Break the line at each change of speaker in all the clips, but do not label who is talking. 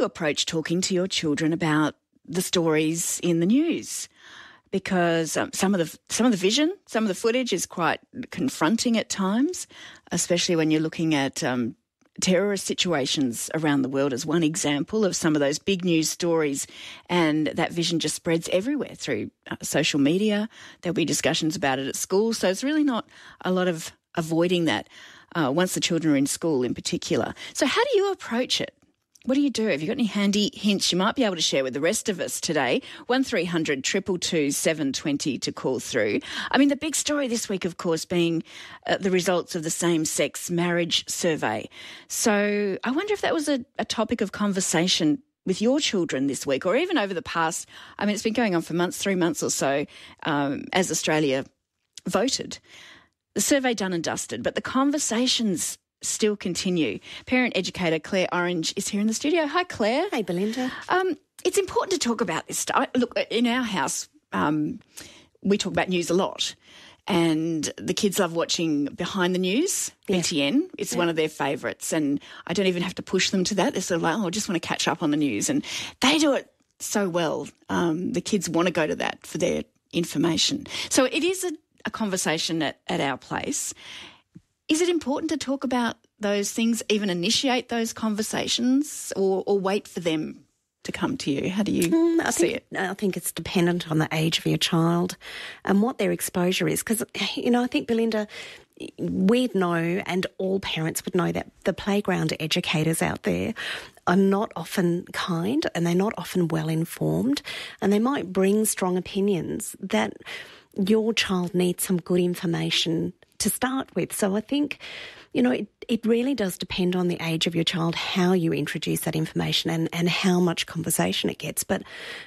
approach talking to your children about the stories in the news? Because some of the vision, some of the footage is quite confronting at times, especially when you're looking at terrorist situations around the world as one example of some of those big news stories, and that vision just spreads everywhere through social media. There'll be discussions about it at school, so it's really not a lot of avoiding that once the children are in school in particular. So how do you approach it? What do you do? Have you got any handy hints you might be able to share with the rest of us today? 1300 222 720 to call through. I mean, the big story this week, of course, being the results of the same-sex marriage survey. So I wonder if that was a topic of conversation with your children this week, or even over the past, I mean, it's been going on for months, 3 months or so, as Australia voted. The survey done and dusted, but the conversations still continue. Parent educator Claire Orange is here in the studio. Hi, Claire.
Hey, Belinda.
It's important to talk about this stuff. Look, in our house, we talk about news a lot, and the kids love watching Behind the News, BTN. It's one of their favourites, and I don't even have to push them to that. They're sort of like, I just want to catch up on the news, and they do it so well. The kids want to go to that for their information. So it is a conversation at our place. Is it important to talk about those things, even initiate those conversations, or wait for them to come to you? How do you see it?
I think it's dependent on the age of your child and what their exposure is. Because, I think, Belinda, we'd know, and all parents would know, that the playground educators out there are not often kind, and they're not often well informed, and they might bring strong opinions that your child needs some good information to start with. So I think, it really does depend on the age of your child, how you introduce that information and how much conversation it gets. But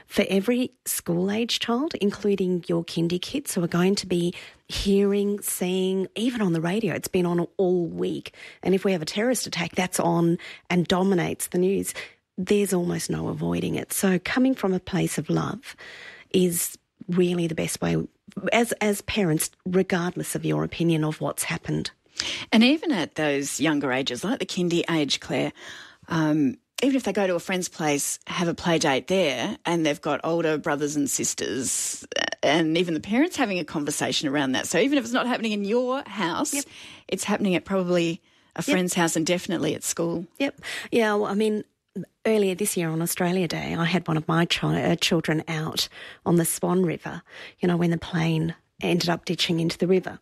for every school-age child, including your kindy kids who are going to be hearing, seeing, even on the radio, it's been on all week. And if we have a terrorist attack, that's on and dominates the news. There's almost no avoiding it. So coming from a place of love is really the best way as parents, regardless of your opinion of what's happened.
And even at those younger ages, like the kindy age, Claire, even if they go to a friend's place, have a play date there, and they've got older brothers and sisters, and even the parents having a conversation around that. So even if it's not happening in your house, it's happening at probably a friend's house, and definitely at school.
Yep. Yeah, well, I mean, earlier this year on Australia Day, I had one of my children out on the Swan River, when the plane ended up ditching into the river.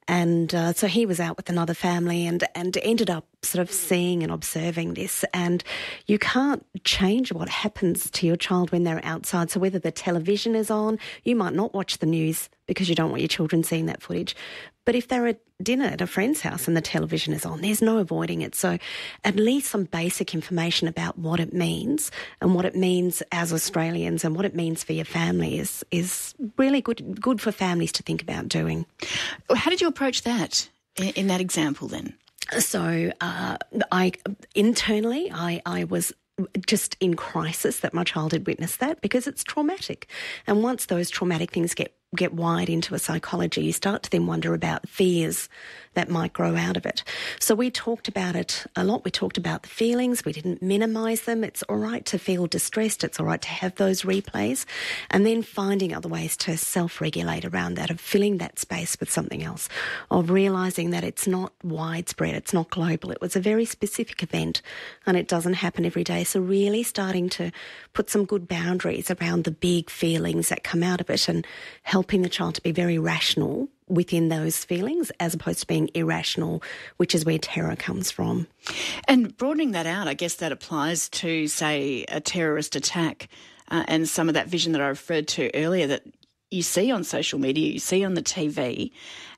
And so he was out with another family and ended up sort of seeing and observing this. And you can't change what happens to your child when they're outside. So whether the television is on, you might not watch the news because you don't want your children seeing that footage. But if they're at dinner at a friend's house and the television is on, there's no avoiding it. So at least some basic information about what it means and what it means as Australians and what it means for your family is really good for families to think about doing.
How did you approach that in that example then?
So I was just in crisis that my child had witnessed that, because it's traumatic. And once those traumatic things get wired into a psychology, you start to then wonder about fears that might grow out of it. So we talked about it a lot. We talked about the feelings. We didn't minimise them. It's all right to feel distressed. It's all right to have those replays. And then finding other ways to self-regulate around that, of filling that space with something else, of realising that it's not widespread, it's not global. It was a very specific event and it doesn't happen every day. So really starting to put some good boundaries around the big feelings that come out of it and helping the child to be very rational within those feelings as opposed to being irrational, which is where terror comes from.
And broadening that out, I guess that applies to, say, a terrorist attack and some of that vision that I referred to earlier that you see on social media, you see on the TV.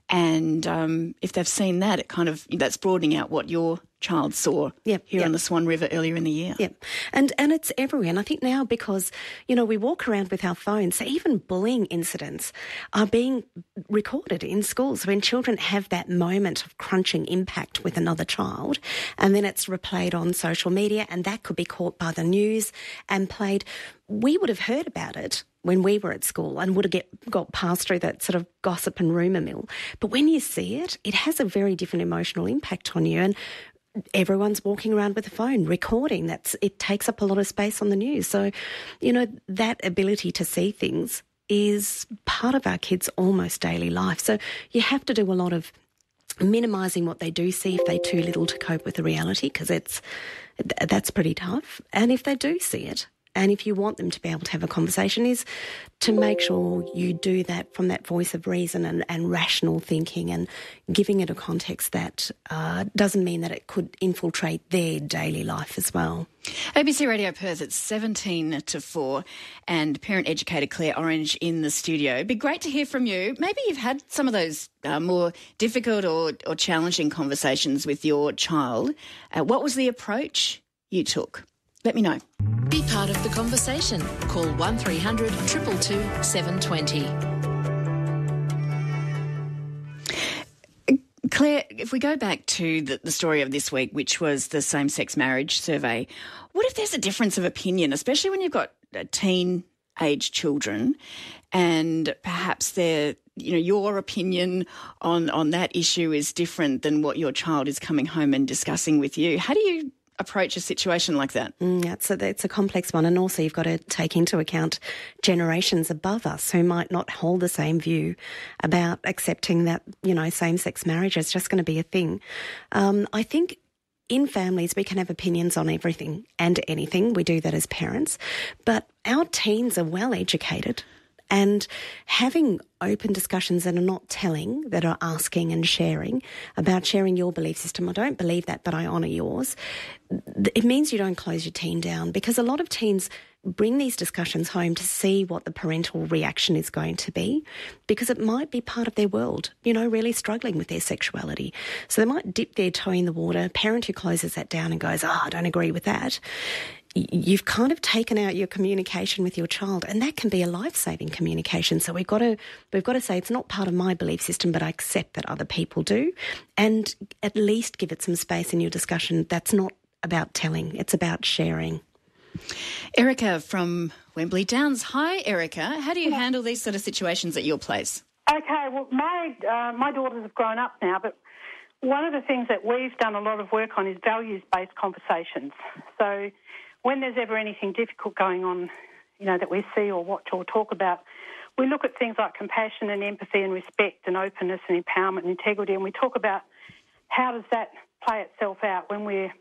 And if they've seen that, that's broadening out what your child saw here on the Swan River earlier in the year.
Yep. And it's everywhere. And I think now because, we walk around with our phones, so even bullying incidents are being recorded in schools when children have that moment of crunching impact with another child, and then it's replayed on social media, and that could be caught by the news and played. We would have heard about it when we were at school and would have got passed through that sort of gossip and rumour mill. But when you see it, it has a very different emotional impact on you. And everyone's walking around with a phone recording. It takes up a lot of space on the news. So, that ability to see things is part of our kids' almost daily life. So you have to do a lot of minimising what they do see if they're too little to cope with the reality, because that's pretty tough. And if they do see it, and if you want them to be able to have a conversation, is to make sure you do that from that voice of reason and rational thinking, and giving it a context that doesn't mean that it could infiltrate their daily life as well.
ABC Radio Perth, it's 17 to 4, and parent educator Claire Orange in the studio. It'd be great to hear from you. Maybe you've had some of those more difficult or challenging conversations with your child. What was the approach you took? Let me know.
Be part of the conversation. Call 1300 222 720.
Claire, if we go back to the story of this week, which was the same-sex marriage survey, what if there's a difference of opinion, especially when you've got teen-age children, and perhaps your opinion on that issue is different than what your child is coming home and discussing with you? How do you approach a situation like that?
It's a complex one, and also you've got to take into account generations above us who might not hold the same view about accepting that, same-sex marriage is just going to be a thing. I think in families we can have opinions on everything and anything. We do that as parents, but our teens are well educated. And having open discussions that are not telling, that are asking and sharing your belief system. I don't believe that, but I honour yours. It means you don't close your teen down, because a lot of teens bring these discussions home to see what the parental reaction is going to be, because it might be part of their world, really struggling with their sexuality. So they might dip their toe in the water. A parent who closes that down and goes, I don't agree with that, you've kind of taken out your communication with your child, and that can be a life-saving communication. So we've got to say it's not part of my belief system, but I accept that other people do, and at least give it some space in your discussion. That's not about telling, it's about sharing.
Erica from Wembley Downs. Hi, Erica. How do you handle these sort of situations at your place?
Okay, well, my daughters have grown up now, but one of the things that we've done a lot of work on is values-based conversations. So when there's ever anything difficult going on, that we see or watch or talk about, we look at things like compassion and empathy and respect and openness and empowerment and integrity, and we talk about how does that play itself out when we're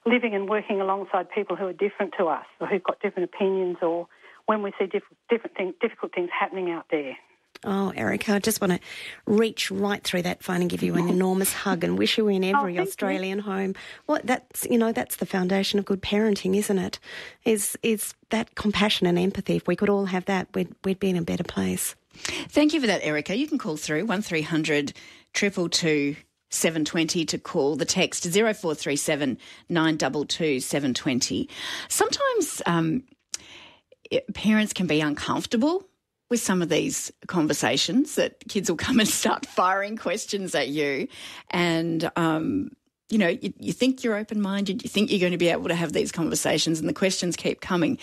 living and working alongside people who are different to us or who've got different opinions, or when we see difficult things happening out there.
Oh, Erica, I just want to reach right through that phone and give you an enormous hug and wish you in every Australian home. Well, that's the foundation of good parenting, isn't it? Is that compassion and empathy. If we could all have that, we'd be in a better place.
Thank you for that, Erica. You can call through 1300 222 720 to call. The text 0437 922 720. Sometimes parents can be uncomfortable with some of these conversations, that kids will come and start firing questions at you, and you think you're open-minded, you think you're going to be able to have these conversations, and the questions keep coming.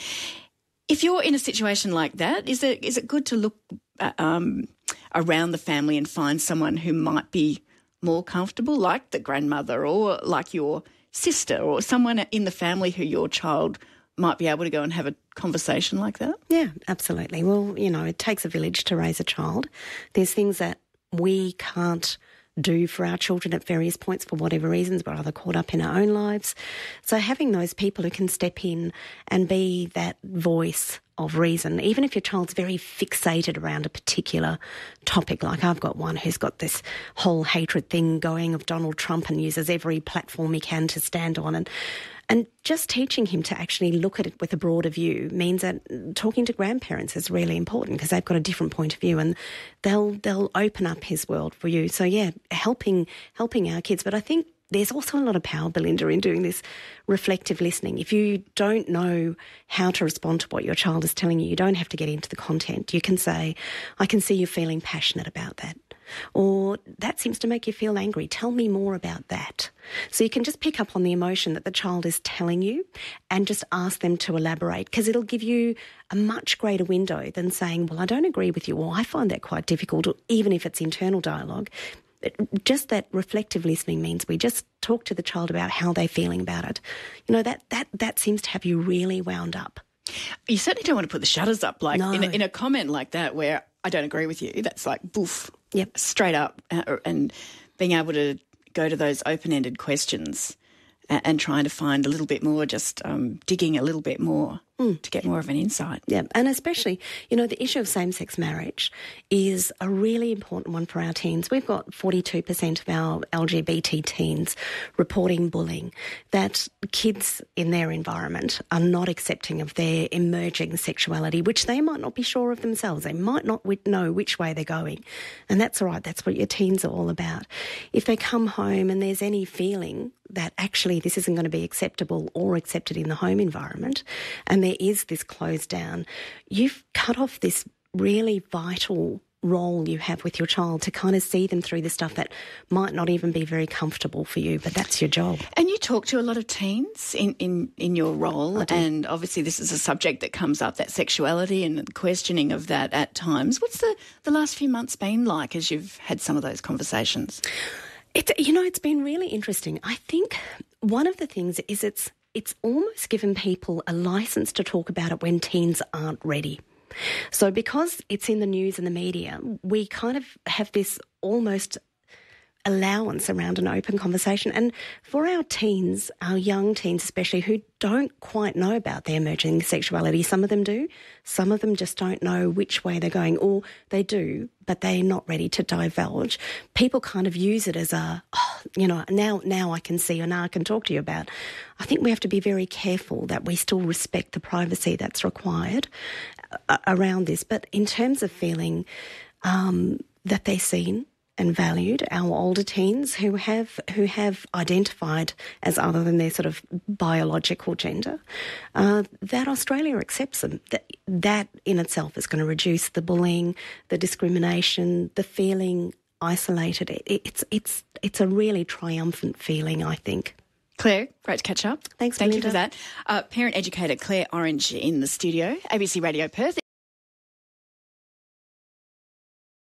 If you're in a situation like that, is it good to look around the family and find someone who might be more comfortable, like the grandmother or like your sister or someone in the family who your child might be able to go and have a conversation like that?
Yeah, absolutely. Well, it takes a village to raise a child. There's things that we can't do for our children at various points for whatever reasons. We're either caught up in our own lives. So having those people who can step in and be that voice of reason, even if your child's very fixated around a particular topic, like I've got one who's got this whole hatred thing going of Donald Trump and uses every platform he can to stand on, and just teaching him to actually look at it with a broader view means that talking to grandparents is really important, because they've got a different point of view and they'll open up his world for you. So, yeah, helping our kids. But I think there's also a lot of power, Belinda, in doing this reflective listening. If you don't know how to respond to what your child is telling you, you don't have to get into the content. You can say, I can see you feeling passionate about that. Or that seems to make you feel angry. Tell me more about that. So you can just pick up on the emotion that the child is telling you and just ask them to elaborate, because it'll give you a much greater window than saying, well, I don't agree with you, or I find that quite difficult, or even if it's internal dialogue. just that reflective listening means we just talk to the child about how they're feeling about it. You know, that seems to have you really wound up.
You certainly don't want to put the shutters up, like
No.
in a comment like that where I don't agree with you. That's like, boof,
Yep.
straight up, and being able to go to those open-ended questions and trying to find a little bit more, just digging a little bit more to get more of an insight.
Yeah, and especially, you know, the issue of same-sex marriage is a really important one for our teens. We've got 42% of our LGBT teens reporting bullying, that kids in their environment are not accepting of their emerging sexuality, which they might not be sure of themselves. They might not know which way they're going. And that's all right. That's what your teens are all about. If they come home and there's any feeling that actually this isn't going to be acceptable or accepted in the home environment, and there is this closed down, you've cut off this really vital role you have with your child to kind of see them through the stuff that might not even be very comfortable for you, but that's your job.
And you talk to a lot of teens in your role, and obviously this is a subject that comes up, that sexuality and the questioning of that at times. What's the last few months been like as you've had some of those conversations?
It's been really interesting. I think one of the things is it's almost given people a license to talk about it when teens aren't ready. So because it's in the news and the media, we kind of have this almost allowance around an open conversation. And for our teens, our young teens especially, who don't quite know about their emerging sexuality, some of them do, some of them just don't know which way they're going, or they do, but they're not ready to divulge. People kind of use it as now I can see, or now I can talk to you about. I think we have to be very careful that we still respect the privacy that's required around this. But in terms of feeling that they're seen and valued, our older teens who have identified as other than their sort of biological gender, that Australia accepts them. That in itself is going to reduce the bullying, the discrimination, the feeling isolated. It's a really triumphant feeling, I think.
Claire, great to catch up.
Thanks,
Thank
Belinda.
you for that. Parent educator Claire Orange in the studio, ABC Radio Perth.